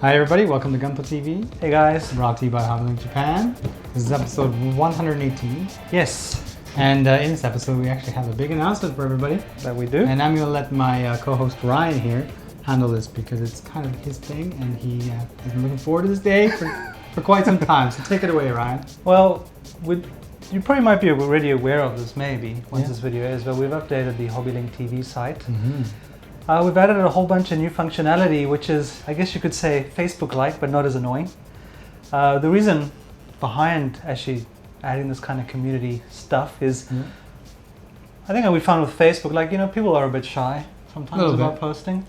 Hi everybody, welcome to Gunpla TV. Hey guys. Brought to you by HobbyLink Japan. This is episode 118. Yes. And in this episode we actually have a big announcement for everybody. That we do. And I'm going to let my co-host Ryan here handle this because it's kind of his thing and he has been looking forward to this day for quite some time. So take it away, Ryan. Well, you probably might be already aware of this maybe once this video is, but we've updated the HobbyLink TV site. Mm-hmm. We've added a whole bunch of new functionality, which is, I guess you could say, Facebook-like, but not as annoying. The reason behind actually adding this kind of community stuff is, I think we found with Facebook, like, people are a bit shy sometimes about posting.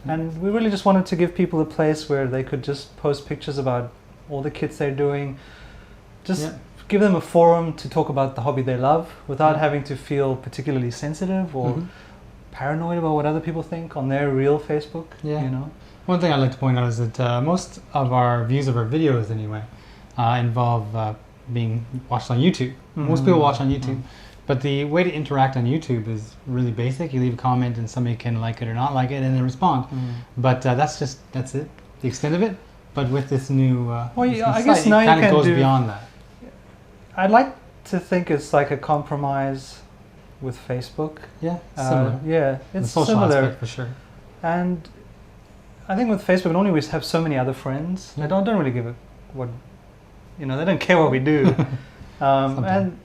And we really just wanted to give people a place where they could just post pictures about all the kits they're doing. Just give them a forum to talk about the hobby they love without having to feel particularly sensitive or paranoid about what other people think on their real Facebook. One thing I'd like to point out is that most of our views of our videos anyway involve being watched on YouTube. Most people watch on YouTube, but the way to interact on YouTube is really basic. You leave a comment and somebody can like it or not like it and then respond. But that's it, the extent of it. But with this new I guess now it kind of goes beyond that. I'd like to think it's like a compromise with Facebook. Similar. It's social similar aspect for sure. And I think with Facebook, not only we have so many other friends, they don't really give a what, they don't care what we do. And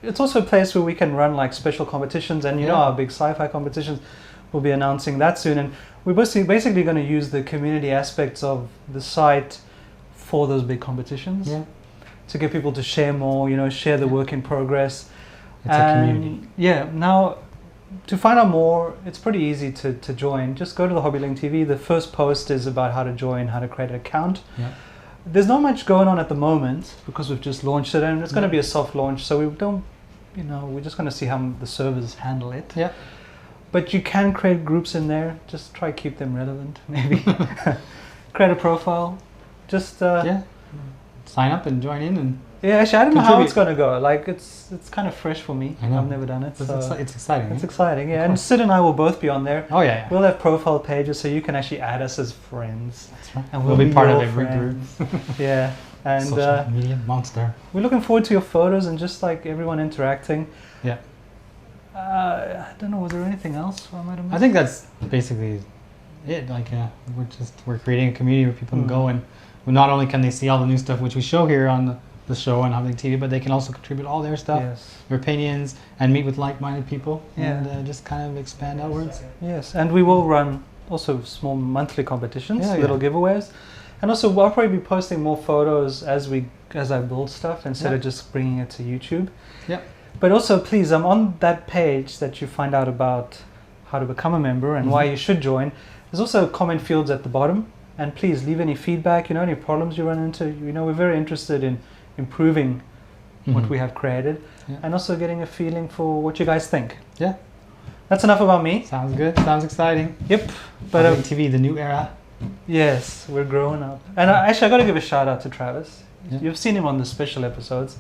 it's also a place where we can run like special competitions, and our big sci-fi competitions. We'll be announcing that soon, and we're basically going to use the community aspects of the site for those big competitions to get people to share more, share the work in progress. It's a community. Now to find out more, it's pretty easy to join. Just go to the HobbyLink TV. The first post is about how to join, how to create an account. There's not much going on at the moment because we've just launched it, and it's going to be a soft launch, so we don't, we're just going to see how the servers handle it. But you can create groups in there. Just try to keep them relevant, maybe. Create a profile. Just sign up and join in and actually I don't know how it's going to go. Like it's kind of fresh for me. I've never done it. So it's exciting. It's exciting, and Sid and I will both be on there. We'll have profile pages so you can actually add us as friends. That's right. And we'll be part of every group. And social media monster. We're looking forward to your photos and just like everyone interacting. I don't know, was there anything else I might have missed? I think that's basically it. Like we're creating a community where people can go and not only can they see all the new stuff which we show here on the show on HobbyLink TV, but they can also contribute all their stuff, their opinions, and meet with like-minded people and just kind of expand outwards. And we will run also small monthly competitions, little giveaways, and also I'll probably be posting more photos as I build stuff instead of just bringing it to YouTube. But also, please, on that page that you find out about how to become a member and why you should join, there's also comment fields at the bottom. And please leave any feedback, any problems you run into. We're very interested in improving what we have created and also getting a feeling for what you guys think. That's enough about me. Sounds good. Sounds exciting. But TV, the new era. Yes, we're growing up. And actually, I got to give a shout out to Travis. You've seen him on the special episodes,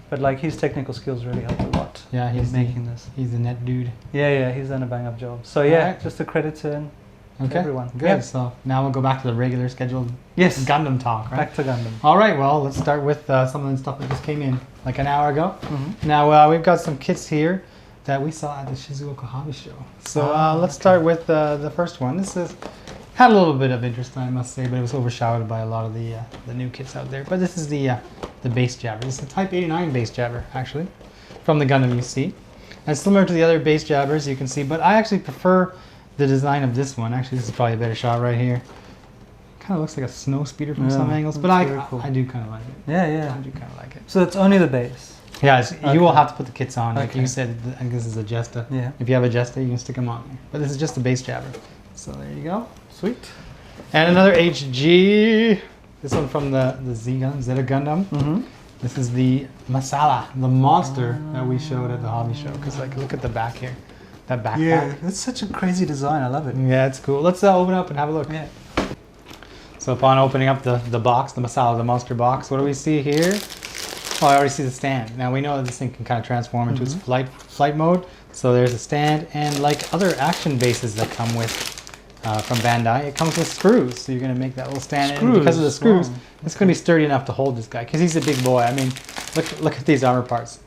but like his technical skills really helped a lot. He's making this. He's a net dude. He's done a bang up job. So just a credit to him. Everyone. Good. So now we'll go back to the regular scheduled Gundam talk, right? Back to Gundam. All right. Well, let's start with some of the stuff that just came in like an hour ago. Now we've got some kits here that we saw at the Shizuoka Hobby Show. So let's start with the first one. This had a little bit of interest, I must say, but it was overshadowed by a lot of the new kits out there. But this is the base jabber. This is the Type 89 base jabber, actually, from the Gundam you see. And similar to the other base jabbers, you can see, but I actually prefer the design of this one. Actually, this is probably a better shot right here. Kind of looks like a snow speeder from some angles, but I do kind of like it. I do kind of like it. So it's only the base. You will have to put the kits on. Like you said, I think this is a Jesta. If you have a Jesta, you can stick them on there. But this is just the base jabber. So there you go. Sweet. And another HG. This one from the Zeta Gundam. This is the Masala, the monster that we showed at the hobby show. Because look at the back here. That backpack. It's such a crazy design. I love it. It's cool. Let's open up and have a look. So upon opening up the box, the Masala, the monster box, what do we see here? Oh, I already see the stand. Now we know that this thing can kind of transform into its flight mode. So there's a stand, and like other action bases that come with from Bandai. It comes with screws, so you're going to make that little stand. And because of the screws, it's going to be sturdy enough to hold this guy, because he's a big boy. I mean, look at these armor parts.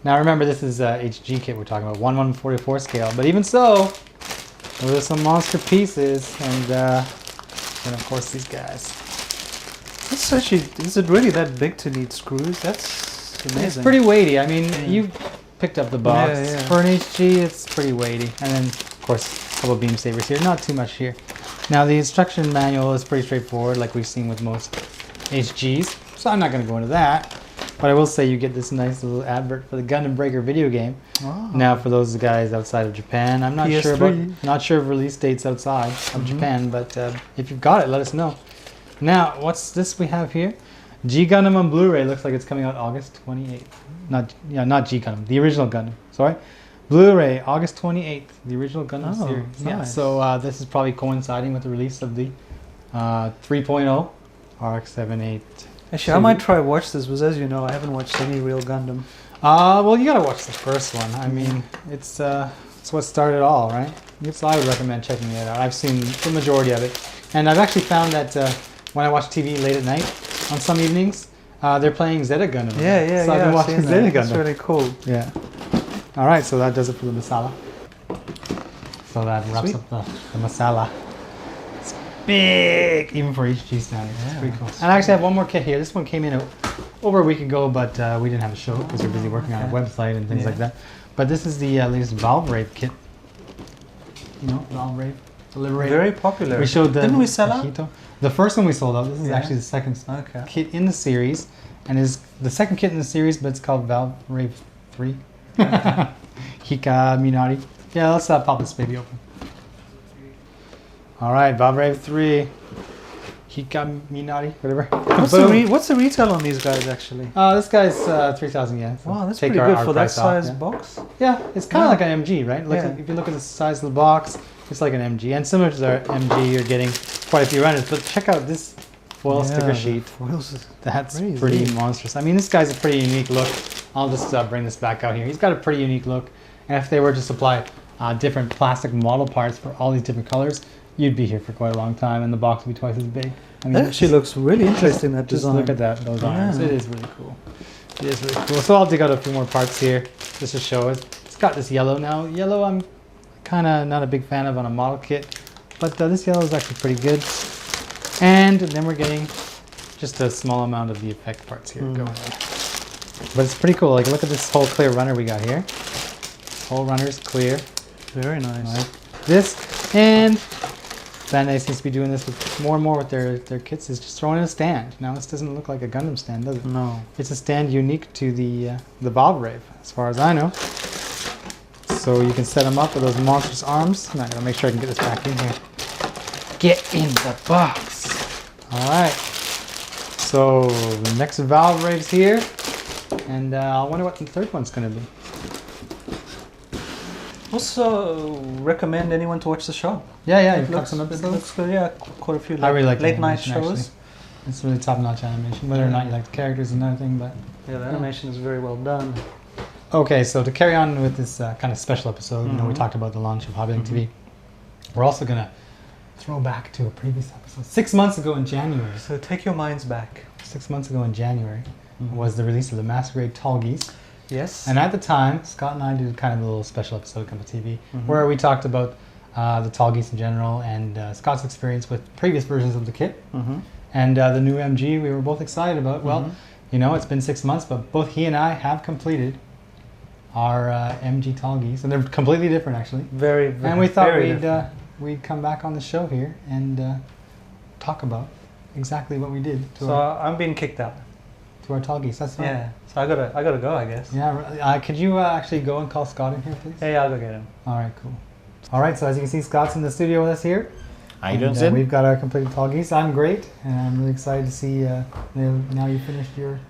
Now remember, this is a HG kit we're talking about, 1/144 scale. But even so, those are some monster pieces, and of course these guys. That's actually, is it really that big to need screws? That's amazing. It's pretty weighty. I mean, you picked up the box. Yeah. For an HG, it's pretty weighty. And then, of course, a couple of beam sabers here. Not too much here. Now, the instruction manual is pretty straightforward, like we've seen with most HGs. So I'm not going to go into that. But I will say you get this nice little advert for the Gundam Breaker video game. Oh. Now, for those guys outside of Japan, I'm not sure of release dates outside of Japan, but if you've got it, let us know. Now, what's this we have here? G Gundam on Blu-ray. Looks like it's coming out August 28th. Not G Gundam, the original Gundam. Sorry, Blu-ray August 28th, the original Gundam series. Nice. Yeah. So this is probably coinciding with the release of the 3.0 RX-78. Actually, I might try watch this, because as you know, I haven't watched any real Gundam. Well, you gotta watch the first one. I mean, it's what started it all, right? So I would recommend checking it out. I've seen the majority of it, and I've actually found that when I watch TV late at night on some evenings, they're playing Zeta Gundam. Yeah. So I've been watching Zeta Gundam. That's really cool. Yeah. All right, so that does it for the masala. So that wraps up the masala. It's big, even for HG standards. It's pretty cool. And I actually have one more kit here. This one came in over a week ago, but we didn't have a show because we're busy working on a website and things like that. But this is the latest Valve Rave kit. You know, Valve Rave, the Liberator. Very popular. We showed Didn't we sell out? The first one we sold out. This is actually the second kit in the series, and is the second kit in the series, but it's called Valve Rave 3. Hika Minari. Yeah, let's pop this baby open. All right, Valve Rave 3. Hika Minari, whatever. What's the retail on these guys actually? This guy's 3,000 yen. So wow, that's pretty good for that size box. Yeah, it's kind of like an MG, right? If you look at the size of the box, it's like an MG. And similar to our MG, you're getting quite a few runners. But check out this foil sticker sheet. That's crazy. Pretty monstrous. I mean, this guy's a pretty unique look. I'll just bring this back out here. He's got a pretty unique look. And if they were to supply different plastic model parts for all these different colors, you'd be here for quite a long time, and the box would be twice as big. I mean, that actually looks really interesting, that design. Just look at those arms. It is really cool. It is really cool. So I'll dig out a few more parts here just to show it. It's got this yellow now. Yellow I'm kind of not a big fan of on a model kit, but this yellow is actually pretty good. And then we're getting just a small amount of the effect parts here going on. But it's pretty cool. Like, look at this whole clear runner we got here. This whole runner's clear. Very nice. Like this, and Bandai seems to be doing this with more and more with their kits, is just throwing in a stand. Now this doesn't look like a Gundam stand, does it? No. It's a stand unique to the Valve Rave, as far as I know. So you can set them up with those monstrous arms. I'm gonna make sure I can get this back in here. Get in the box. All right. So the next Valve Rave's here, and I wonder what the third one's gonna be. Also, recommend anyone to watch the show. Yeah, you've got some episodes. It looks good. Yeah, quite a few. I really like late night shows. Actually. It's really top-notch animation. Whether or not you like the characters is another thing, but yeah, the animation is very well done. Okay, so to carry on with this kind of special episode, you know, we talked about the launch of HobbyLink TV. We're also gonna throw back to a previous episode 6 months ago in January. So take your minds back. 6 months ago in January was the release of the Master Grade Tallgeese. Yes. And at the time, Scott and I did kind of a little special episode of Gunpla TV where we talked about the Tallgeese in general and Scott's experience with previous versions of the kit. And the new MG we were both excited about. Well, you know, it's been 6 months, but both he and I have completed our MG Tallgeese, and they're completely different actually. Very, very. And we thought we'd come back on the show here and talk about exactly what we did. So I'm being kicked out. To our Tallgeese, that's fine. Yeah. So I gotta go, I guess. Yeah. Could you actually go and call Scott in here, please? Yeah, I'll go get him. All right, cool. All right, so as you can see, Scott's in the studio with us here. How you doing, Sid? We've got our completed Tallgeese. I'm great, and I'm really excited to see now you finished your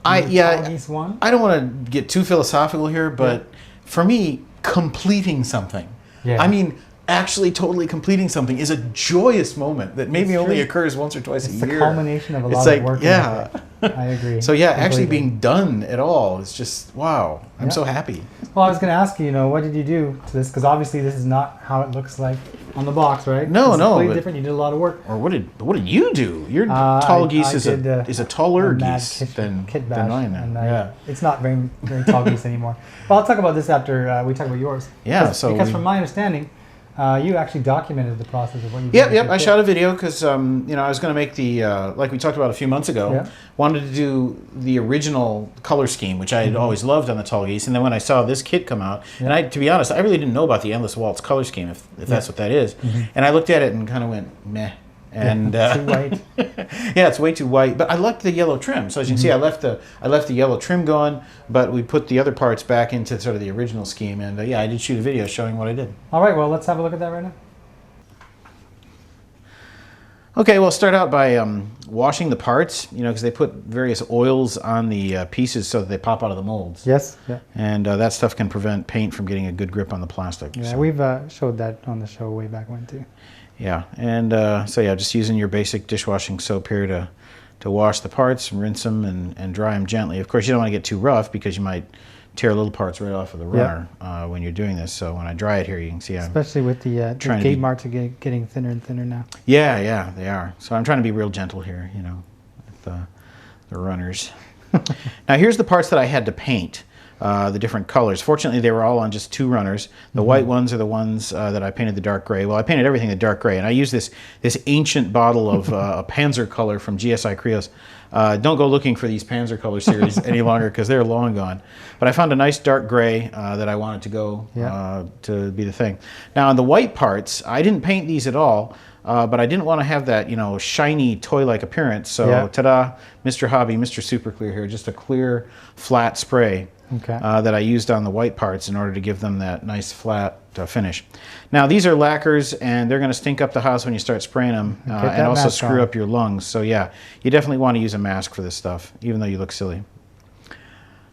Tallgeese 1. I don't want to get too philosophical here, but for me, completing something, I mean, actually totally completing something is a joyous moment that maybe only occurs once or twice a year. It's the culmination of a lot of work. Yeah. I agree. So yeah, actually being done at all is just, wow. I'm so happy. Well, I was going to ask you, what did you do to this? Because obviously this is not how it looks like on the box, right? No, it's no. completely different. You did a lot of work. Or what did you do? Your Tallgeese is a taller geese than mine now. Yeah. It's not very Tallgeese anymore. Well, I'll talk about this after we talk about yours. Yeah. Because from my understanding, you actually documented the process of what you did. Yep. I shot a video because I was going to make the like we talked about a few months ago. Yeah. Wanted to do the original color scheme, which I had always loved on the Tallgeese, and then when I saw this kit come out, and to be honest, I really didn't know about the Endless Waltz color scheme, if that's what that is, and I looked at it and kind of went meh. And too white. Yeah, it's way too white. But I liked the yellow trim. So as you can see, I left the yellow trim going, but we put the other parts back into sort of the original scheme. And yeah, I did shoot a video showing what I did. All right, well, let's have a look at that right now. Okay, well, start out by washing the parts, because they put various oils on the pieces so that they pop out of the molds. Yes. Yeah. And that stuff can prevent paint from getting a good grip on the plastic. Yeah, so. We've showed that on the show way back when too. Yeah, and so yeah, just using your basic dishwashing soap here to wash the parts and rinse them and dry them gently. Of course, you don't want to get too rough because you might tear little parts right off of the runner when you're doing this. So when I dry it here, you can see especially with the gate marks are getting thinner and thinner now. Yeah, they are. So I'm trying to be real gentle here, with the runners. Now here's the parts that I had to paint. The different colors. Fortunately, they were all on just 2 runners. The white ones are the ones that I painted the dark gray. Well, I painted everything the dark gray, and I used this ancient bottle of a Panzer color from GSI Krios. Don't go looking for these Panzer color series any longer because they're long gone. But I found a nice dark gray that I wanted to go to be the thing. Now, on the white parts, I didn't paint these at all. But I didn't want to have that, shiny toy-like appearance. So, ta-da, Mr. Hobby, Mr. Super Clear here, just a clear, flat spray that I used on the white parts in order to give them that nice flat finish. Now, these are lacquers, and they're going to stink up the house when you start spraying them, and also screw up your lungs. So, yeah, you definitely want to use a mask for this stuff, even though you look silly.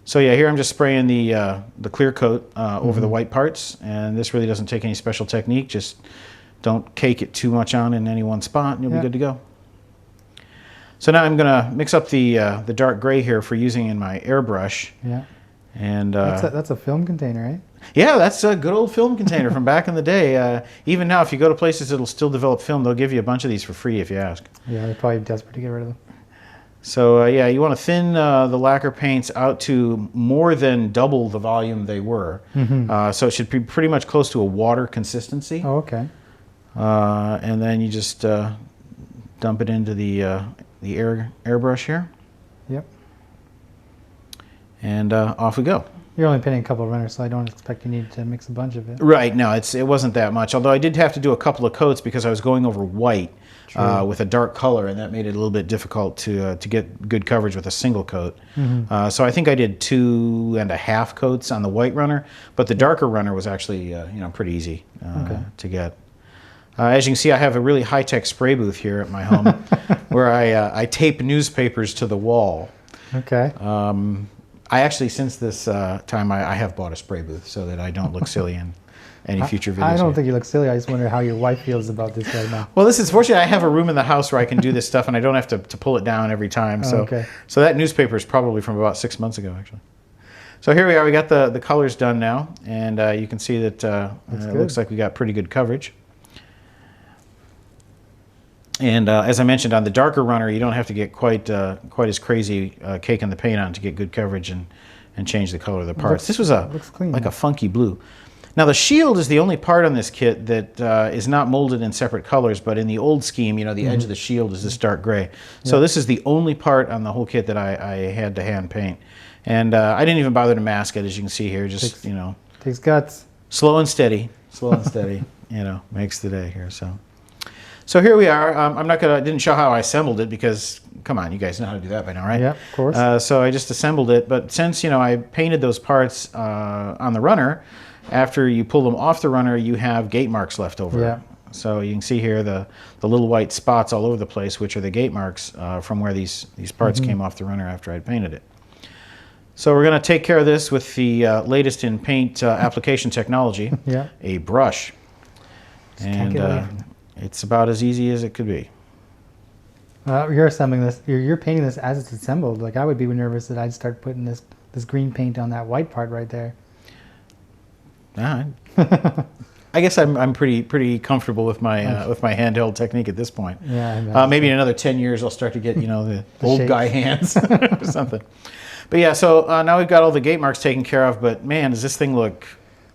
So, yeah, here I'm just spraying the clear coat over the white parts, and this really doesn't take any special technique. Just don't cake it too much on in any one spot, and you'll be good to go. So now I'm going to mix up the dark gray here for using in my airbrush. Yeah. And that's a film container, right? Yeah, that's a good old film container from back in the day. Even now, if you go to places that'll still develop film, they'll give you a bunch of these for free if you ask. Yeah, they're probably desperate to get rid of them. So yeah, you want to thin the lacquer paints out to more than double the volume they were. So it should be pretty much close to a water consistency. Oh, okay. And then you just dump it into the airbrush here. Yep. And off we go. You're only painting a couple of runners, so I don't expect you need to mix a bunch of it. Right. No, it wasn't that much. Although I did have to do a couple of coats because I was going over white with a dark color, and that made it a little bit difficult to get good coverage with a single coat. So I think I did 2.5 coats on the white runner, but the darker runner was actually pretty easy to get. As you can see, I have a really high-tech spray booth here at my home where I tape newspapers to the wall. Okay. I actually, since this time, I have bought a spray booth so that I don't look silly in any future videos. I don't think you look silly. I just wonder how your wife feels about this right now. Well, this is fortunately I have a room in the house where I can do this stuff and I don't have to pull it down every time. So, so that newspaper is probably from about 6 months ago, actually. So here we are. We got the colors done now, and you can see that it looks like we got pretty good coverage. And as I mentioned, on the darker runner, you don't have to get quite as crazy caking the paint on to get good coverage and change the color of the parts. This was like a funky blue. Now the shield is the only part on this kit that is not molded in separate colors, but in the old scheme, the edge of the shield is this dark gray. So this is the only part on the whole kit that I had to hand paint. And I didn't even bother to mask it, as you can see here. Just, takes guts. Slow and steady, makes the day here, So here we are. Didn't show how I assembled it because, come on, you guys know how to do that by now, right? Yeah, of course. So I just assembled it. But since, I painted those parts on the runner, after you pull them off the runner, you have gate marks left over. Yeah. So you can see here the little white spots all over the place, which are the gate marks from where these parts came off the runner after I'd painted it. So we're going to take care of this with the latest in paint application technology, a brush. And it's about as easy as it could be. You're assembling this. You're painting this as it's assembled. Like I would be nervous that I'd start putting this green paint on that white part right there. I guess I'm pretty comfortable with my handheld technique at this point. Yeah. Maybe in another 10 years I'll start to get the old shakes. guy hands or something. But yeah, so now we've got all the gate marks taken care of. But man, does this thing look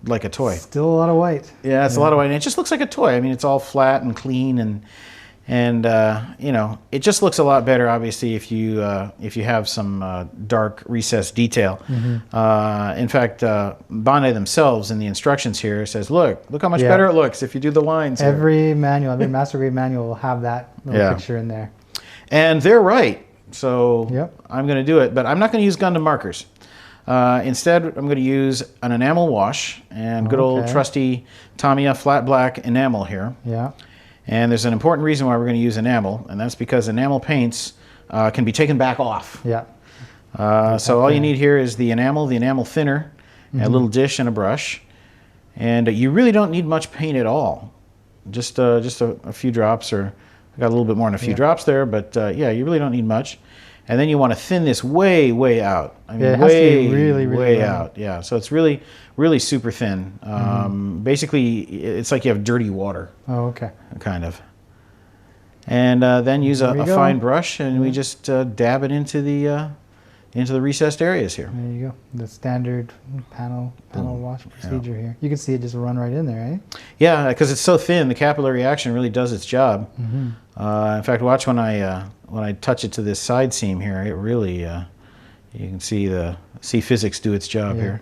like a toy? Still a lot of white. Yeah, it's a lot of white, and it just looks like a toy. I mean, it's all flat and clean, and it just looks a lot better, obviously, if you have some dark recessed detail. In fact, Bandai themselves in the instructions here says, look how much better it looks if you do the lines here. Every master grade manual will have that little picture in there. And they're right. So Yep. I'm going to do it, but I'm not going to use Gundam markers. Instead, I'm going to use an enamel wash and good old trusty Tamiya flat black enamel here. Yeah. And there's an important reason why we're going to use enamel, and that's because enamel paints can be taken back off. Yeah. So all you need here is the enamel thinner, a little dish, and a brush. And you really don't need much paint at all. Just a few drops, or I got a little bit more than a few drops there, but yeah, you really don't need much. And then you want to thin this way out. I mean, it has to be really way thin. out. Yeah, so it's really super thin. Basically, it's like you have dirty water. Oh, okay. Kind of. And then use a There you go. fine brush, and we just dab it into the recessed areas here. There you go. The standard panel wash procedure here. You can see it just run right in there, eh? Yeah, because it's so thin, the capillary action really does its job. In fact, watch when I touch it to this side seam here. It really, you can see physics do its job here.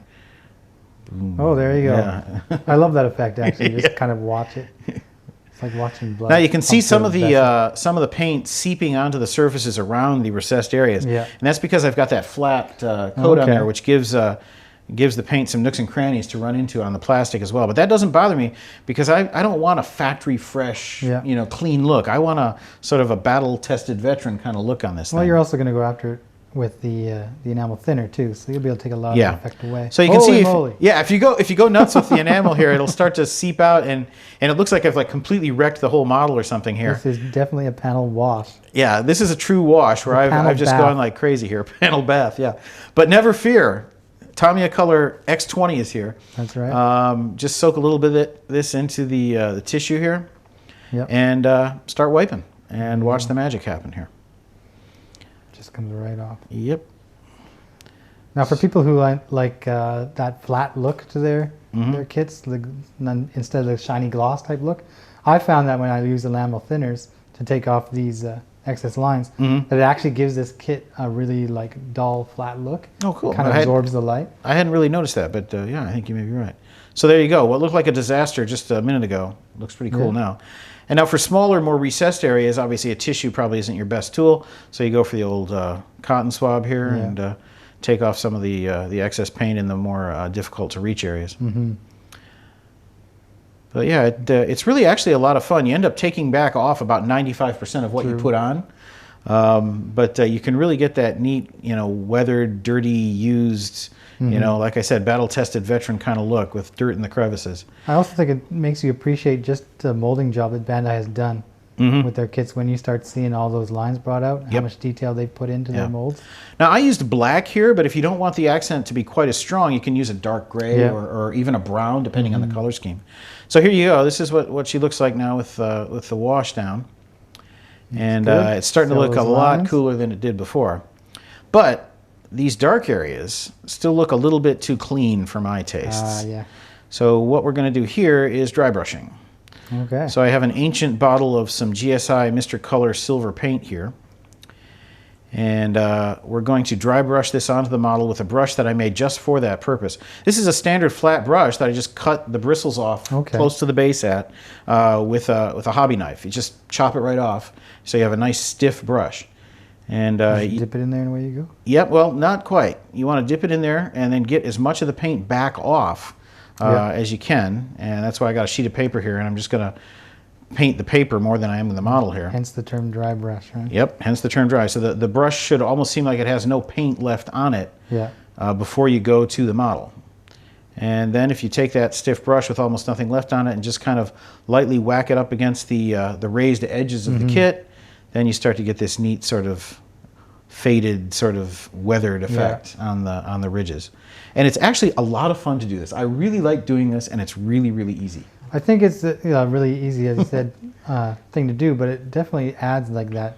Oh, there you go. Yeah. I love that effect. Actually, just kind of watch it. It's like watching blood. Now you can see pump some through of a vessel. some of the paint seeping onto the surfaces around the recessed areas, Yeah. and that's because I've got that flat coat on there, which gives the paint some nooks and crannies to run into on the plastic as well. But that doesn't bother me because I don't want a factory fresh, clean look. I want a sort of a battle tested veteran kind of look on this Well, thing. you're also going to go after it with the enamel thinner too, so you'll be able to take a lot of the effect away. So you can Holy see, moly. if you go nuts with the enamel here, it'll start to seep out, and it looks like I've like completely wrecked the whole model or something here. This is definitely a panel wash. Yeah, this is a true wash where I've just gone like crazy here. Panel bath, yeah. But never fear, Tamiya Color X20 is here. That's right. Just soak a little bit of this into the tissue here, Yep. and start wiping, and watch the magic happen here. Just comes right off. Yep. Now, for people who like that flat look to their kits, instead of the shiny gloss type look, I found that when I use enamel thinners to take off these excess lines, that it actually gives this kit a really like dull, flat look. Oh, cool. Kind of absorbs the light. I hadn't really noticed that, but yeah, I think you may be right. So there you go. What looked like a disaster just a minute ago looks pretty cool now. And now for smaller, more recessed areas, obviously a tissue probably isn't your best tool, so you go for the old cotton swab here and take off some of the excess paint in the more difficult to reach areas. But yeah, it's really actually a lot of fun. You end up taking back off about 95% of what you put on, but you can really get that neat, weathered, dirty, used, like I said, battle-tested veteran kind of look with dirt in the crevices. I also think it makes you appreciate just the molding job that Bandai has done with their kits when you start seeing all those lines brought out, how much detail they put into their molds. Now, I used black here, but if you don't want the accent to be quite as strong, you can use a dark gray or even a brown, depending on the color scheme. So here you go. This is what she looks like now with the wash down. And it's starting to look a lot cooler than it did before. But these dark areas still look a little bit too clean for my tastes. So what we're going to do here is dry brushing. Okay. So I have an ancient bottle of some GSI Mr. Color silver paint here. And we're going to dry brush this onto the model with a brush that I made just for that purpose. This is a standard flat brush that I just cut the bristles off close to the base at with a hobby knife. You just chop it right off so you have a nice stiff brush. And you dip it in there and away you go? Yep, well, not quite. You want to dip it in there and then get as much of the paint back off as you can. And that's why I got a sheet of paper here, and I'm just going to paint the paper more than I am the model here. Hence the term dry brush, right? Yep, hence the term dry. So the brush should almost seem like it has no paint left on it before you go to the model. And then if you take that stiff brush with almost nothing left on it and just kind of lightly whack it up against the raised edges of the kit, then you start to get this neat sort of faded, sort of weathered effect on the ridges. And it's actually a lot of fun to do this. I really like doing this, and it's really, really easy. I think it's a really easy, as you said, thing to do, but it definitely adds like that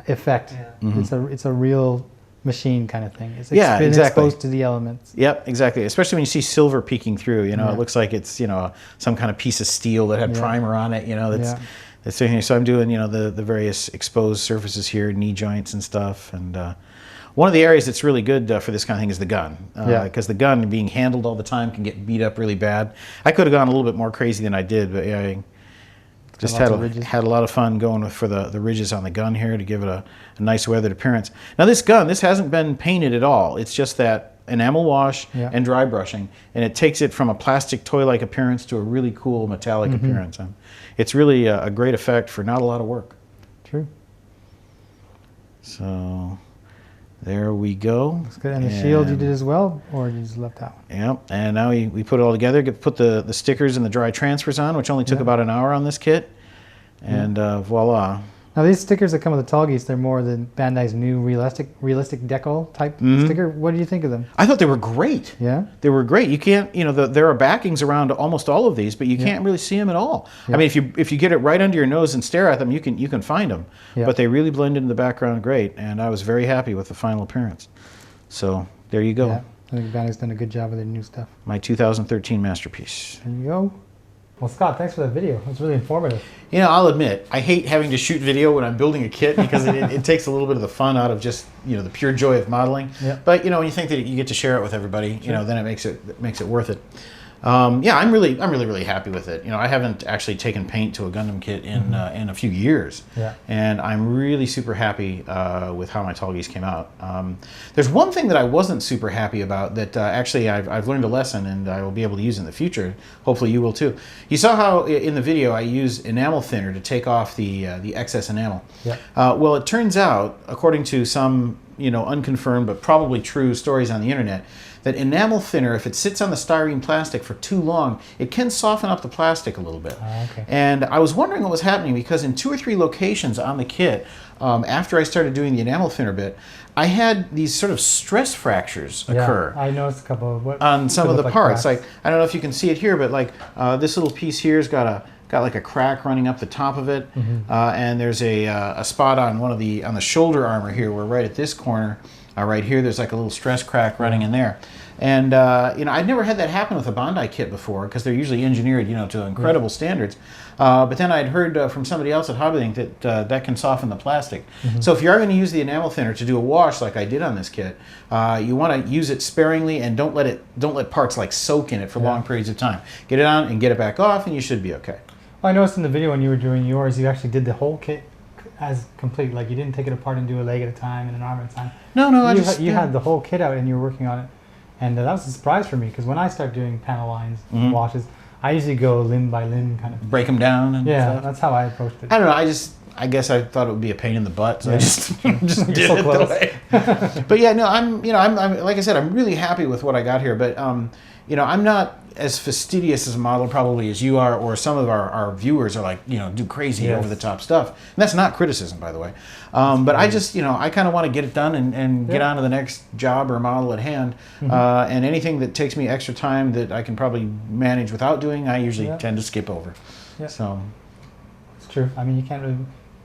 effect. Yeah. It's a real machine kind of thing. It's Yeah, been exactly. exposed to the elements. Yep, exactly. Especially when you see silver peeking through, you know, Yeah. it looks like it's, you know, some kind of piece of steel that had Yeah. primer on it, you know, that's sitting here. So I'm doing, you know, the various exposed surfaces here, knee joints and stuff. And one of the areas that's really good for this kind of thing is the gun. Because the gun being handled all the time can get beat up really bad. I could have gone a little bit more crazy than I did, but yeah, I just had a lot of fun going for the ridges on the gun here to give it a nice weathered appearance. Now this gun, this hasn't been painted at all. It's just that enamel wash and dry brushing, and it takes it from a plastic toy-like appearance to a really cool metallic appearance. And it's really a great effect for not a lot of work. True. So there we go. That's good. And the shield you did as well, or you just left out? Yep. And now we put it all together. Put the stickers and the dry transfers on, which only took about an hour on this kit. And voila. Now these stickers that come with the Tallgeese, they're more than Bandai's new realistic decal type sticker. What do you think of them? I thought they were great. Yeah? They were great. You can't, you know, there are backings around almost all of these, but you can't really see them at all. I mean, if you get it right under your nose and stare at them, you can find them. Yeah. But they really blend into the background great, and I was very happy with the final appearance. So there you go. Yeah. I think Bandai's done a good job with their new stuff. My 2013 masterpiece. There you go. Well, Scott, thanks for that video. It was really informative. You know, I'll admit, I hate having to shoot video when I'm building a kit because it takes a little bit of the fun out of just, you know, the pure joy of modeling. Yeah. But, you know, when you think that you get to share it with everybody, you know, then it makes it worth it. Yeah, I'm really happy with it. You know, I haven't actually taken paint to a Gundam kit in a few years. Yeah. And I'm really super happy with how my Tallgeese came out. There's one thing that I wasn't super happy about that actually I've learned a lesson and I will be able to use in the future. Hopefully you will too. You saw how in the video I use enamel thinner to take off the excess enamel. Yeah. Well, it turns out, according to some, you know, unconfirmed but probably true stories on the internet, that enamel thinner, if it sits on the styrene plastic for too long, it can soften up the plastic a little bit. Okay. And I was wondering what was happening because in 2 or 3 locations on the kit, after I started doing the enamel thinner bit, I had these sort of stress fractures occur. I noticed a couple of on some of the parts. cracks. Like, I don't know if you can see it here, but like this little piece here's got like a crack running up the top of it, and there's a spot on on the shoulder armor here, where right at this corner, right here, there's like a little stress crack running in there. And you know, I'd never had that happen with a Bandai kit before because they're usually engineered, you know, to incredible standards. But then I'd heard from somebody else at HobbyLink that that can soften the plastic. So if you are going to use the enamel thinner to do a wash like I did on this kit, you want to use it sparingly and don't let parts like soak in it for long periods of time. Get it on and get it back off, and you should be okay. Well, I noticed in the video when you were doing yours, you actually did the whole kit as complete. Like you didn't take it apart and do a leg at a time and an arm at a time. No, You had the whole kit out and you were working on it. And that was a surprise for me because when I start doing panel lines and washes, I usually go limb by limb kind of. Break them down and stuff. That's how I approached it. I don't know. I guess I thought it would be a pain in the butt, so I just did so it close. that way. But yeah, no, I'm like I said, I'm really happy with what I got here. But you know, I'm not as fastidious as a model probably as you are, or some of our viewers are like, you know, do crazy over the top stuff. And that's not criticism, by the way. But I just, you know, I kind of want to get it done and get on to the next job or model at hand. And anything that takes me extra time that I can probably manage without doing, I usually tend to skip over. Yeah. So It's true. I mean, you can't really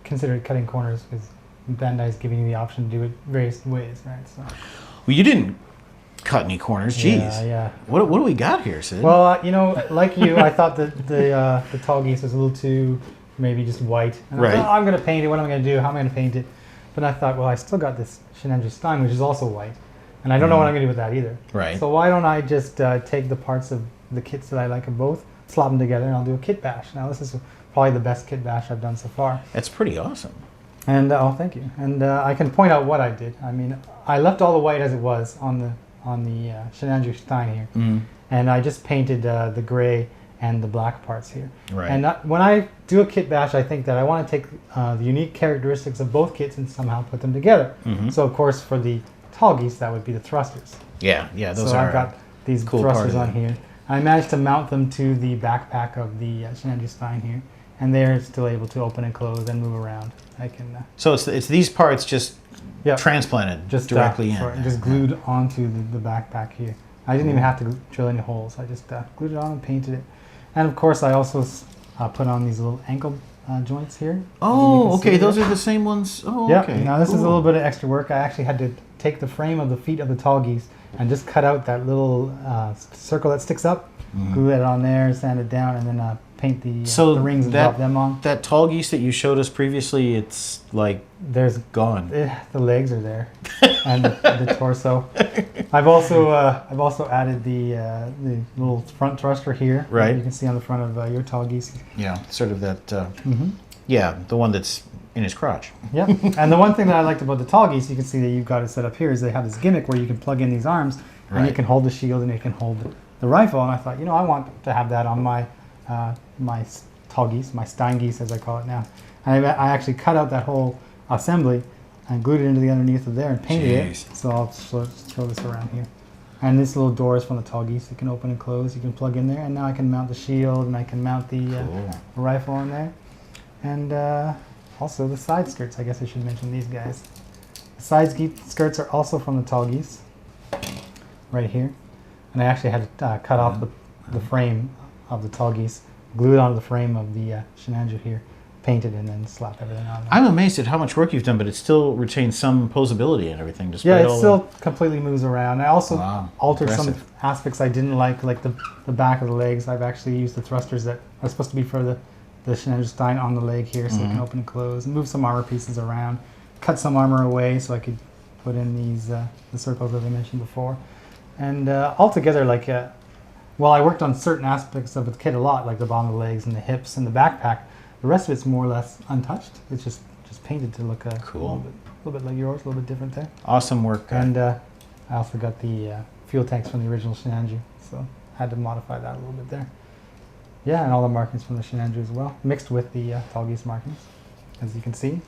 consider it cutting corners because Bandai's giving you the option to do it various ways, right? So. well, you didn't cut any corners. Jeez. Yeah. What do we got here, Sid? Well, you know, like you, I thought that the Tallgeese was a little too maybe just white. And I thought, oh, I'm going to paint it. What am I going to do? How am I going to paint it? But I thought, well, I still got this Shinanju Stein, which is also white. And I don't know what I'm going to do with that either. Right. So why don't I just take the parts of the kits that I like of both, slap them together, and I'll do a kit bash. Now, this is probably the best kit bash I've done so far. That's pretty awesome. And, oh, thank you. And I can point out what I did. I mean, I left all the white as it was on the Shinanju Stein here. And I just painted the gray and the black parts here. Right. And when I do a kit bash, I think that I want to take the unique characteristics of both kits and somehow put them together. So, of course, for the Tallgeese, that would be the thrusters. Yeah, those so are I've got these cool thrusters on here. I managed to mount them to the backpack of the Shinanju Stein here, and they're still able to open and close and move around. I can. So it's these parts just transplanted just directly in. Just glued onto the backpack here. I didn't even have to drill any holes. I just glued it on and painted it. And of course, I also put on these little ankle joints here. Oh, okay. Those are the same ones. Oh, yeah. okay. Now this is a little bit of extra work. I actually had to take the frame of the feet of the Tallgeese and just cut out that little circle that sticks up, glue it on there, sand it down, and then paint the rings and drop them on. That Tallgeese that you showed us previously, it's like there's gone. The legs are there, and the torso. I've also added the little front thruster here. Right. You can see on the front of your Tallgeese. Yeah, sort of that. Yeah, the one that's in his crotch. Yep. And the one thing that I liked about the Tallgeese, you can see that you've got it set up here, is they have this gimmick where you can plug in these arms, and you can hold the shield and you can hold the rifle. And I thought, I want to have that on my my Tallgeese, my Steingeese as I call it now. And I actually cut out that whole assembly and glued it into the underneath of there and painted it. So I'll throw this around here. And this little door is from the Tallgeese. You can open and close. You can plug in there, and now I can mount the shield and I can mount the rifle on there. And also the side skirts. I guess I should mention these guys. The side skirts are also from the Tallgeese, right here. And I actually had to cut off the frame of the Tallgeese, glue it onto the frame of the Shenandoah here, paint it, and then slap everything on there. I'm amazed at how much work you've done, but it still retains some posability and everything. Despite it still completely moves around. I also altered some aspects I didn't like the back of the legs. I've actually used the thrusters that are supposed to be for the Shenandoah Stein on the leg here, so it can open and close, and move some armor pieces around, cut some armor away so I could put in these the circles that I mentioned before. And altogether, well, I worked on certain aspects of the kit a lot, like the bottom of the legs and the hips and the backpack. The rest of it's more or less untouched. It's just painted to look cool, a little bit like yours, a little bit different there. Awesome work. And I also got the fuel tanks from the original Shenandoah, so I had to modify that a little bit there. Yeah, and all the markings from the Shenandoah as well, mixed with the Tallgeese markings, as you can see.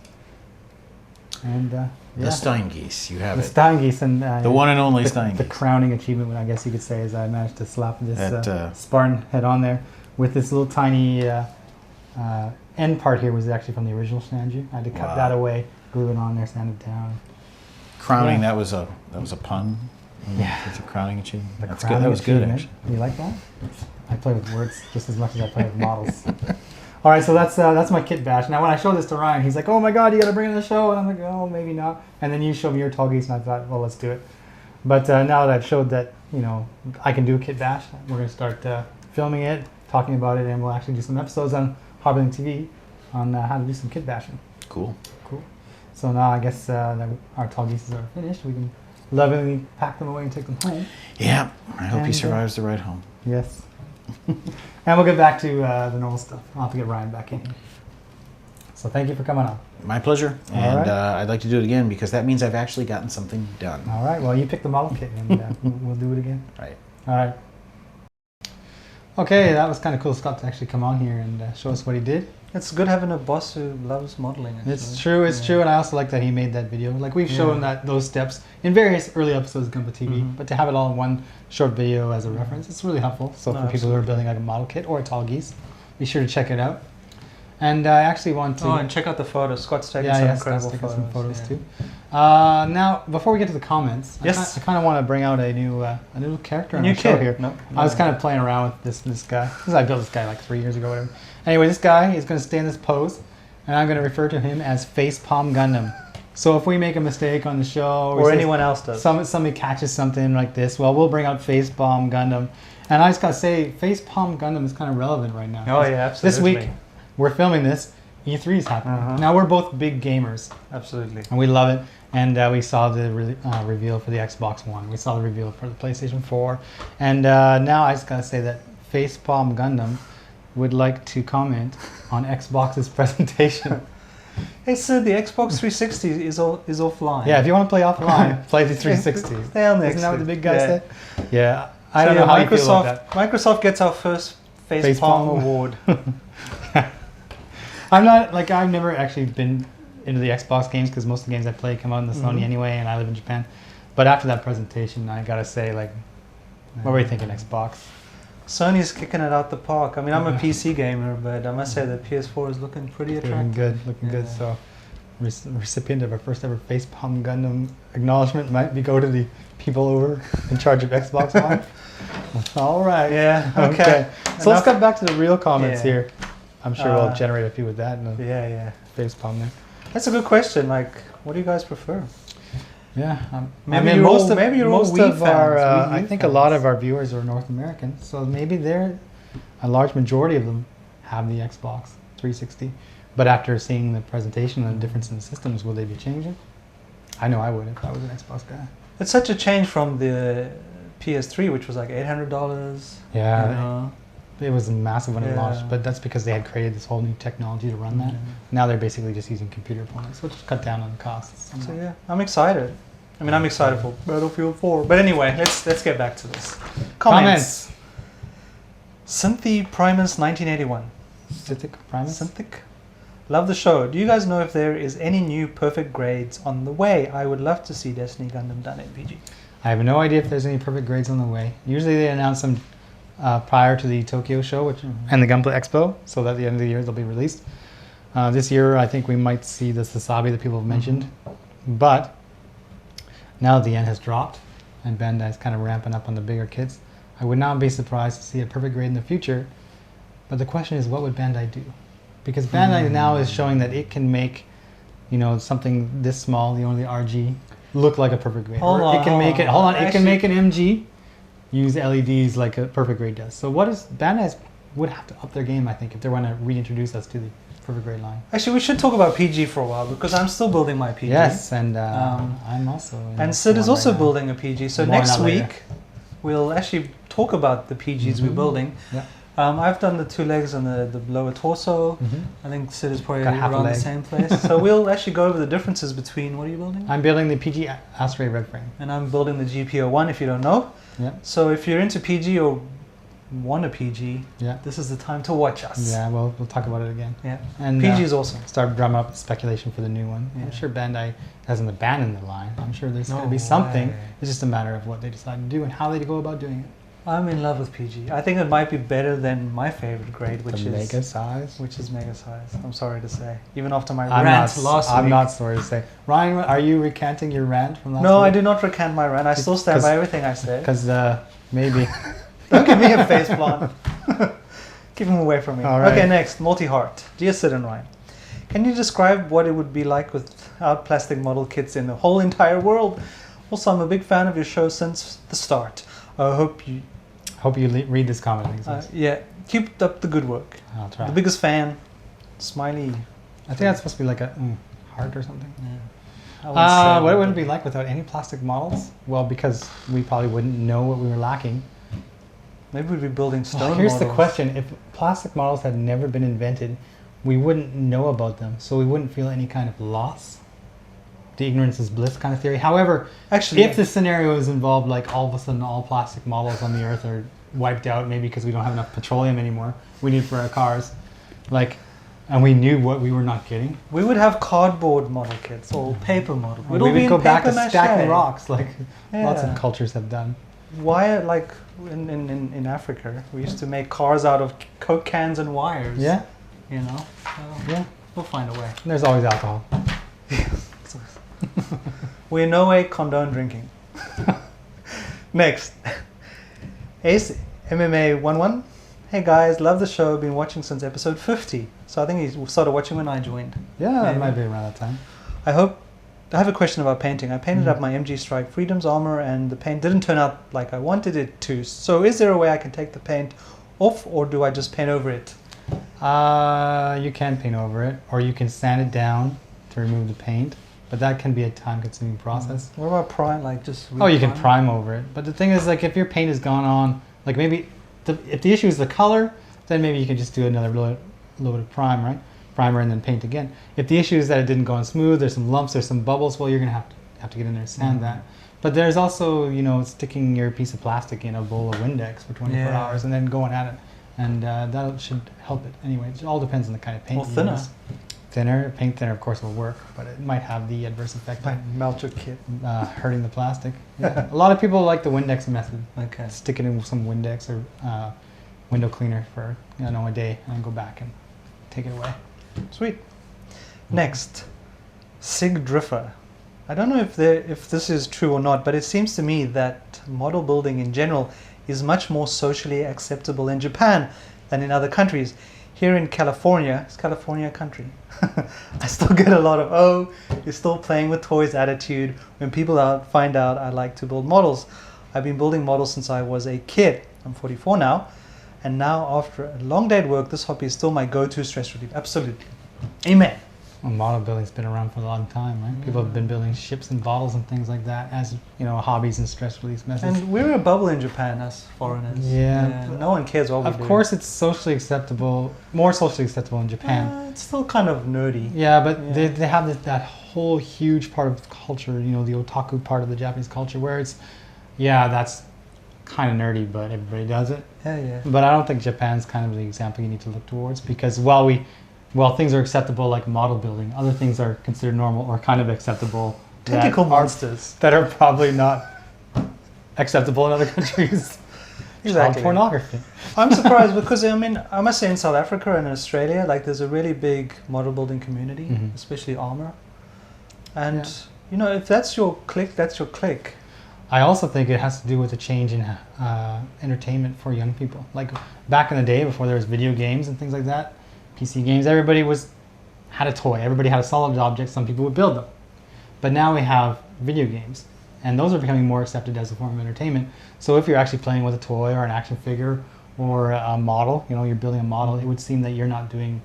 And the Steingeese, you have the Steingeese, and the one and only Steingeese. The crowning achievement, I guess you could say, is I managed to slap this Spartan head on there with this little tiny end part here was actually from the original Shenandoah. I had to cut that away, glue it on there, sand it down. Crowning, that was a pun. Yeah, it's a crowning achievement. That's good. That was good, actually. You like that? I play with words just as much as I play with models. All right, so that's my kit bash. Now, when I showed this to Ryan, he's like, "Oh my God, you got to bring it in the show," and I'm like, "Oh, maybe not." And then you showed me your Tallgeese, and I thought, "Well, let's do it." But now that I've showed that I can do a kit bash, we're going to start filming it, talking about it, and we'll actually do some episodes on HobbyLink TV on how to do some kit bashing. Cool. So now I guess that our Tallgeese are finished. We can lovingly pack them away and take them home. Yeah, I hope he survives the ride home. Yes. And we'll get back to the normal stuff. I'll have to get Ryan back in here. So thank you for coming on. My pleasure. And I'd like to do it again because that means I've actually gotten something done. All right. Well, you pick the model kit and we'll do it again. Right. All right. Okay, that was kind of cool, Scott, to actually come on here and show us what he did. It's good having a boss who loves modeling. Actually. It's true, and I also like that he made that video. Like we've shown those steps in various early episodes of Gunpla TV, but to have it all in one short video as a reference, it's really helpful. So for people who are building like a model kit or a Tallgeese, be sure to check it out. And I actually want to... Oh, and check out the photos. Scott's taking some incredible photos too. Now, before we get to the comments, I kind of want to bring out a new character on the show here. I was kind of playing around with this guy. I built this guy like 3 years ago or whatever. Anyway, this guy is going to stay in this pose, and I'm going to refer to him as Facepalm Gundam. So if we make a mistake on the show... Or anyone else does. Somebody catches something like this, well, we'll bring out Facepalm Gundam. And I just got to say, Facepalm Gundam is kind of relevant right now. Oh, yeah, absolutely. This week, we're filming this. E3 is happening. Now, we're both big gamers. Absolutely. And we love it. And we saw the reveal for the Xbox One. We saw the reveal for the PlayStation 4. And now I just got to say that Facepalm Gundam would like to comment on Xbox's presentation. Hey, sir, the Xbox 360 is offline. Yeah, if you want to play offline, play the 360. Stay on the Isn't that what the big guy said? Yeah. I don't know how you feel about that. Microsoft gets our first Facepalm award. I've never actually been into the Xbox games because most of the games I play come out on the Sony anyway, and I live in Japan. But after that presentation, I gotta say, what were you thinking, Xbox? Sony's kicking it out the park. I mean, I'm a PC gamer, but I must say the PS4 is looking pretty attractive. Looking good. So, recipient of our first ever Facepalm Gundam acknowledgement might go to the people over in charge of Xbox One. All right. Yeah. Okay. So let's get back to the real comments Yeah. here. I'm sure we'll generate a few with that and a Yeah. face palm there. That's a good question. Like, what do you guys prefer? Yeah, Maybe you're all Wii of our, fans, Wii I U think fans. a lot of our viewers are North American, so maybe a large majority of them have the Xbox 360. But after seeing the presentation and the difference in the systems, will they be changing? I know I would if I was an Xbox guy. It's such a change from the PS3, which was like $800. Yeah, You know? it was massive when it Yeah. launched, but that's because they had created this whole new technology to run that. Now they're basically just using computer points, which cut down on the costs. So yeah, I'm excited. I mean, I'm excited for Battlefield 4. But anyway, let's get back to this. Comments. Cynthia Primus 1981. Cynthia Primus? Cynthia. Love the show. Do you guys know if there is any new perfect grades on the way? I would love to see Destiny Gundam done in PG. I have no idea if there's any perfect grades on the way. Usually they announce them prior to the Tokyo show and the Gunpla Expo, so that at the end of the year they'll be released. This year I think we might see the Sasabi that people have mentioned, but now the yen has dropped and Bandai's kind of ramping up on the bigger kits. I would not be surprised to see a perfect grade in the future, but the question is, what would Bandai do? Because Bandai now is showing that it can make, something this small, the only RG, look like a perfect grade. It can make an MG use LEDs like a perfect grade does. So Bandai would have to up their game, I think, if they want to reintroduce us to the perfect grade line. Actually, we should talk about PG for a while because I'm still building my PG. Yes, and I'm also. And Sid is also building a PG. So More next on that later. week, we'll actually talk about the PGs we're building. Yeah. I've done the two legs and the lower torso. I think Sid is probably Got half a around the leg. same place. So we'll actually go over the differences between, what are you building? I'm building the PG Astray Red Frame. And I'm building the GPO1, if you don't know. Yeah. So if you're into PG or want a PG, Yeah. this is the time to watch us. Yeah, we'll talk about it again. Yeah. And PG is awesome. start drumming up speculation for the new one. Yeah. I'm sure Bandai hasn't abandoned the line. I'm sure there's going to No be something. way. It's just a matter of what they decide to do and how they go about doing it. I'm in love with PG. I think it might be better than my favorite grade, which The is mega size. which is mega size. I'm sorry to say. Even after my I'm rant not, last I'm week. not sorry to say. Ryan, are you recanting your rant from last No, week? I do not recant my rant. I still stand by everything I said. Because maybe. Don't give me a face plant. Keep him away from me. All right. Okay, next, multi-heart. Dear Sid and Ryan, can you describe what it would be like without plastic model kits in the whole entire world? Also, I'm a big fan of your show since the start. I hope you... Hope you read this comment. yeah, keep up the good work. I'll try. The biggest fan, smiley. I think that's supposed to be like a heart or something. I wouldn't say What that. would it be like without any plastic models? Well, because we probably wouldn't know what we were lacking. Maybe we'd be building stone Well, here's models. the question. If plastic models had never been invented, we wouldn't know about them. So we wouldn't feel any kind of loss. The ignorance is bliss kind of theory. However, Actually, if the scenario is involved, like all of a sudden all plastic models on the earth are wiped out, maybe because we don't have enough petroleum anymore, we need for our cars, and we knew what we were not getting, we would have cardboard model kits or paper model. we would go back to stacking mache. rocks like lots Yeah. of cultures have done. Why, like in Africa, we used to make cars out of Coke cans and wires. Yeah, You know? So yeah. we'll find a way. And there's always alcohol. We in no way condone drinking. Next. Ace MMA 11. Hey guys, love the show. Been watching since episode 50. So I think he started watching when I joined. Yeah, Maybe. it might be around that time. I have a question about painting. I painted up my MG Strike Freedom's armor and the paint didn't turn out like I wanted it to. So is there a way I can take the paint off or do I just paint over it? You can paint over it, or you can sand it down to remove the paint, but that can be a time-consuming process. What about prime? Like just Oh, you can re-prime? prime over it, but the thing is, like, if your paint has gone on, like maybe if the issue is the color, then maybe you can just do another load of primer and then paint again. If the issue is that it didn't go on smooth, there's some lumps, there's some bubbles, well, you're gonna have to get in there and sand that. But there's also, sticking your piece of plastic in a bowl of Windex for 24 hours and then going at it, and that should help it. Anyway, it all depends on the kind of paint. Or you thinner. use. Paint thinner, of course, will work, but it might have the adverse effect Might of melt your kit. hurting the plastic. Yeah. A lot of people like the Windex method. Okay. Stick it in with some Windex or window cleaner for a day, and then go back and take it away. Sweet. Next, Sig Driffer. I don't know if this is true or not, but it seems to me that model building in general is much more socially acceptable in Japan than in other countries. Here in California, is California a country? I still get a lot of, oh, you're still playing with toys attitude when people find out I like to build models. I've been building models since I was a kid. I'm 44 now. And now after a long day at work, this hobby is still my go-to stress relief. Absolutely. Amen. Well, model building's been around for a long time, right? People have been building ships and bottles and things like that as, hobbies and stress release methods. And we're a bubble in Japan as foreigners. Yeah. No one cares what we do. Of course, it's socially acceptable, more socially acceptable in Japan. It's still kind of nerdy. Yeah, but they have that whole huge part of culture, the otaku part of the Japanese culture, where it's, that's kind of nerdy, but everybody does it. Yeah. But I don't think Japan's kind of the example you need to look towards, because while things are acceptable like model building, other things are considered normal or kind of acceptable. Tentacle monsters. That are probably not acceptable in other countries. Exactly. Child pornography. I'm surprised because, I must say in South Africa and Australia, there's a really big model building community, especially armor. And, if that's your clique, that's your clique. I also think it has to do with the change in entertainment for young people. Like back in the day, before there was video games and things like that, PC games, everybody had a toy. Everybody had a solid object. Some people would build them. But now we have video games, and those are becoming more accepted as a form of entertainment. So if you're actually playing with a toy or an action figure or a model, you're building a model, it would seem that you're not doing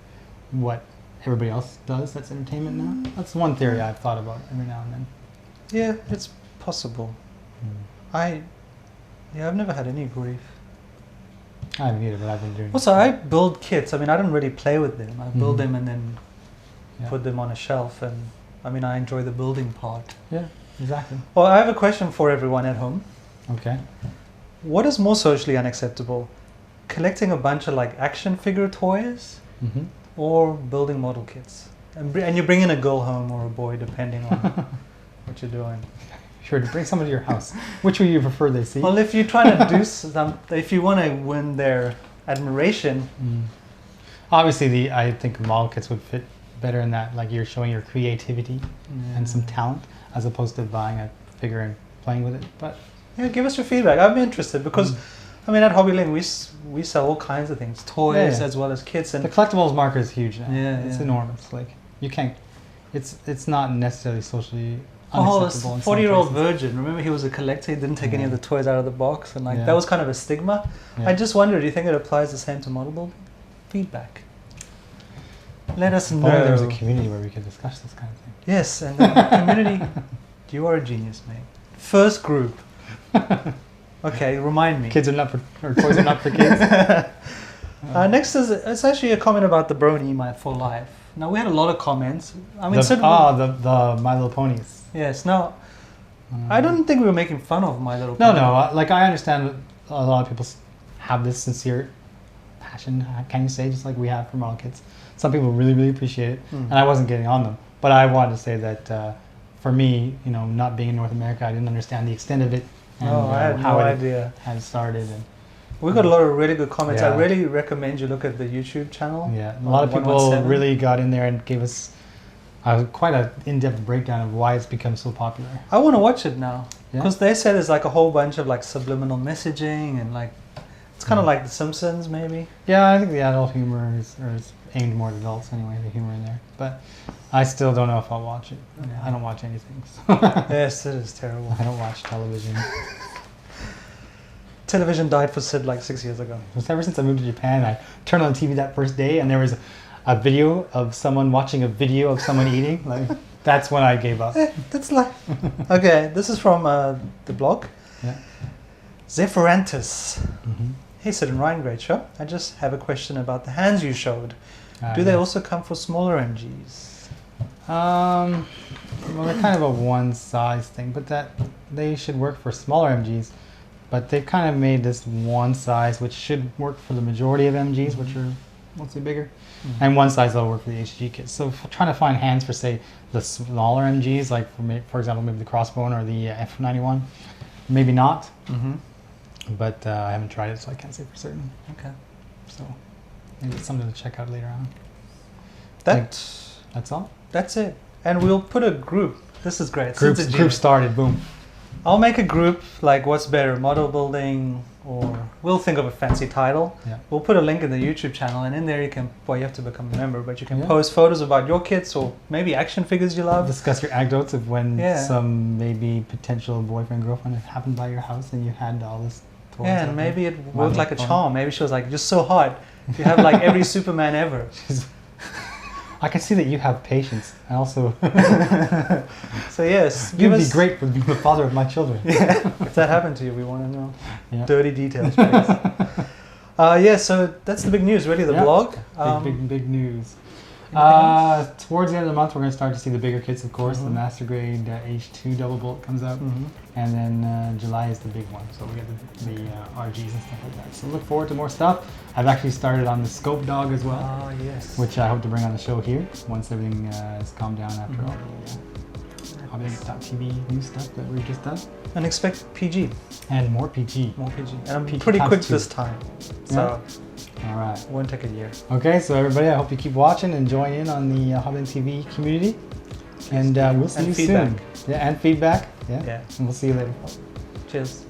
what everybody else does. That's entertainment now. That's one theory I've thought about every now and then. Yeah, it's possible. I've never had any grief. I haven't either, but I've been doing. Also, I build kits. I don't really play with them. I build them and then put them on a shelf, and I enjoy the building part. Yeah, exactly. Well, I have a question for everyone at home. Okay. What is more socially unacceptable? Collecting a bunch of action figure toys, or building model kits? And you bring in a girl home or a boy, depending on what you're doing. Sure, to bring someone to your house. Which would you prefer they see? Well, if you're trying to do if you want to win their admiration. Obviously, I think model kits would fit better in that, you're showing your creativity and some talent, as opposed to buying a figure and playing with it. But give us your feedback. I'm interested because, at HobbyLink we sell all kinds of things, toys as well as kits, and the collectibles market is huge now. It's Yeah. enormous. You can't. It's not necessarily socially. Oh, this 40-year-old virgin. Remember, he was a collector. He didn't take any of the toys out of the box, and that was kind of a stigma. Yeah. I just wonder, do you think it applies the same to model building? Feedback. Let us know. If only there was a community where we could discuss this kind of thing. Yes, and the community. You are a genius, mate. First group. Okay, remind me. Toys are not for kids. Next it's actually a comment about the Brony for life. Now we had a lot of comments. The My Little Ponies. Yes. Now, I don't think we were making fun of My Little Pony. No. I understand that a lot of people have this sincere passion. Can you say, just like we have for model kits? Some people really, really appreciate it, and I wasn't getting on them. But I wanted to say that for me, not being in North America, I didn't understand the extent of it and I had how no it idea. had started. And we got a lot of really good comments. Yeah. I really recommend you look at the YouTube channel. Yeah, a lot of people really got in there and gave us quite an in-depth breakdown of why it's become so popular. I want to watch it now Yeah? because they said there's a whole bunch of subliminal messaging and it's kind of like The Simpsons maybe. Yeah, I think the adult humor is aimed more at adults anyway, the humor in there. But I still don't know if I'll watch it. I don't watch anything. So. Yes, it is terrible. I don't watch television. Television died for Sid 6 years ago. Just ever since I moved to Japan, I turned on the TV that first day and there was a video of someone watching a video of someone eating. That's when I gave up. That's life. Okay, this is from the blog. Yeah. Zephyrantis. Hey Sid and Ryan, great show. I just have a question about the hands you showed. Do they also come for smaller MGs? Well, they're kind of a one size thing, but they should work for smaller MGs. But they've kind of made this one size, which should work for the majority of MGs, which are mostly bigger, and one size that'll work for the HG kits. So trying to find hands for, say, the smaller MGs, for example, maybe the Crossbone or the F91, maybe not. But I haven't tried it, so I can't say for certain. Okay. So maybe it's something to check out later on. That's all? That's it. And we'll put a group. This is great. Group started, boom. I'll make a group like what's better, model building, or we'll think of a fancy title. Yeah. We'll put a link in the YouTube channel, and in there you can, well, you have to become a member, but you can Yeah. post photos about your kits or maybe action figures you love. Discuss your anecdotes of when Yeah. some maybe potential boyfriend, girlfriend happened by your house and you had all this toys. Yeah, out and there. maybe it Might worked be like a fun. charm. Maybe she was like, "You're so hot. You have like every Superman ever." I can see that you have patience, and also So yes, you'd give be us. great for being the father of my children. Yeah, if that happened to you, we want to know. Yeah. Dirty details, please. Yeah, so that's the big news, really, the Yeah. blog. Big news. anything Towards the end of the month, we're going to start to see the bigger kits, of course. Mhm. The Master Grade H2 Double Bolt comes out. Mhm. And then July is the big one. So we get the RGs and stuff like that. So look forward to more stuff. I've actually started on the Scope Dog as well, Ah, yes. which I hope to bring on the show here once everything is calmed down after Mhm. all the HobbyLink.tv new stuff that we've just done. And expect PG, And more PG. more PG. And I'm PG pretty times quick 2. this time, so All right. it won't take a year. Okay, so everybody, I hope you keep watching and join in on the HobbyLink TV community. And we'll see And you feedback. soon. Yeah, and feedback. Yeah. Yeah. And we'll see you later. Cheers.